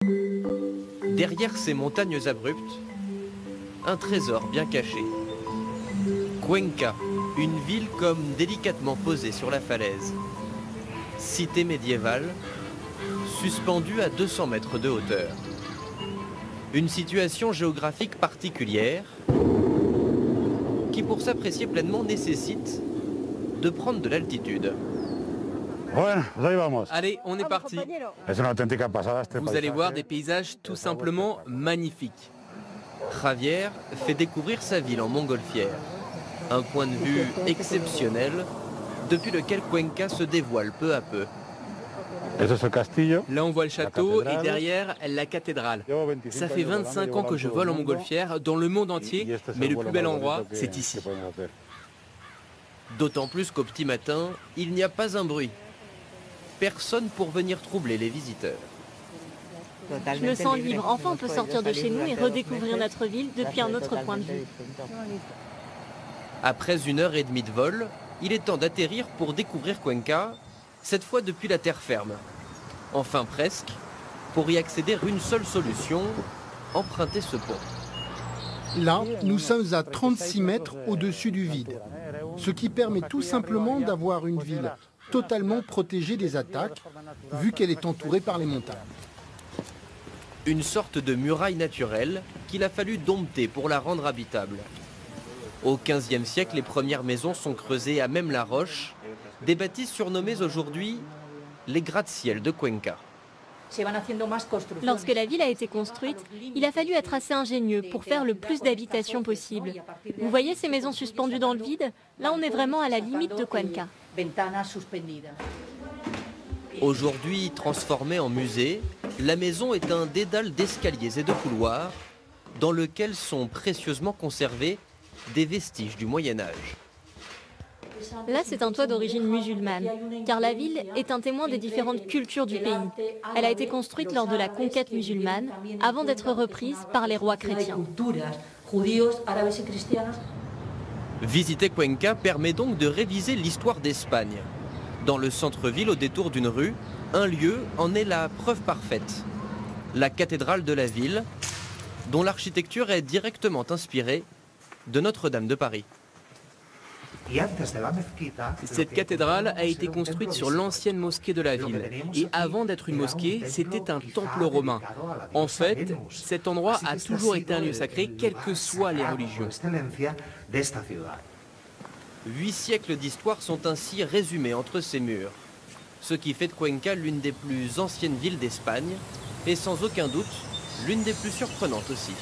Derrière ces montagnes abruptes, un trésor bien caché. Cuenca, une ville comme délicatement posée sur la falaise. Cité médiévale, suspendue à 200 mètres de hauteur. Une situation géographique particulière qui, pour s'apprécier pleinement, nécessite de prendre de l'altitude. Allez, on est parti. Vous allez voir des paysages tout simplement magnifiques. Javier fait découvrir sa ville en montgolfière. Un point de vue exceptionnel depuis lequel Cuenca se dévoile peu à peu. Là, on voit le château et derrière, la cathédrale. Ça fait 25 ans que je vole en montgolfière dans le monde entier, mais le plus bel endroit, c'est ici. D'autant plus qu'au petit matin, il n'y a pas un bruit. Personne pour venir troubler les visiteurs. Je me sens libre. Enfin, on peut sortir de chez nous et redécouvrir notre ville depuis un autre point de vue. Après 1h30 de vol, il est temps d'atterrir pour découvrir Cuenca, cette fois depuis la terre ferme. Enfin presque, pour y accéder une seule solution, emprunter ce pont. Là, nous sommes à 36 mètres au-dessus du vide, ce qui permet tout simplement d'avoir une ville totalement protégée des attaques, vu qu'elle est entourée par les montagnes. Une sorte de muraille naturelle qu'il a fallu dompter pour la rendre habitable. Au XVe siècle, les premières maisons sont creusées à même la roche, des bâtisses surnommées aujourd'hui les gratte-ciel de Cuenca. Lorsque la ville a été construite, il a fallu être assez ingénieux pour faire le plus d'habitations possible. Vous voyez ces maisons suspendues dans le vide? Là, on est vraiment à la limite de Cuenca. Aujourd'hui transformée en musée, la maison est un dédale d'escaliers et de couloirs dans lequel sont précieusement conservés des vestiges du Moyen-Âge. Là, c'est un toit d'origine musulmane, car la ville est un témoin des différentes cultures du pays. Elle a été construite lors de la conquête musulmane, avant d'être reprise par les rois chrétiens. Visiter Cuenca permet donc de réviser l'histoire d'Espagne. Dans le centre-ville, au détour d'une rue, un lieu en est la preuve parfaite. La cathédrale de la ville, dont l'architecture est directement inspirée de Notre-Dame de Paris. Cette cathédrale a été construite sur l'ancienne mosquée de la ville. Et avant d'être une mosquée, c'était un temple romain. En fait, cet endroit a toujours été un lieu sacré, quelles que soient les religions. 8 siècles d'histoire sont ainsi résumés entre ces murs. Ce qui fait de Cuenca l'une des plus anciennes villes d'Espagne et sans aucun doute l'une des plus surprenantes aussi.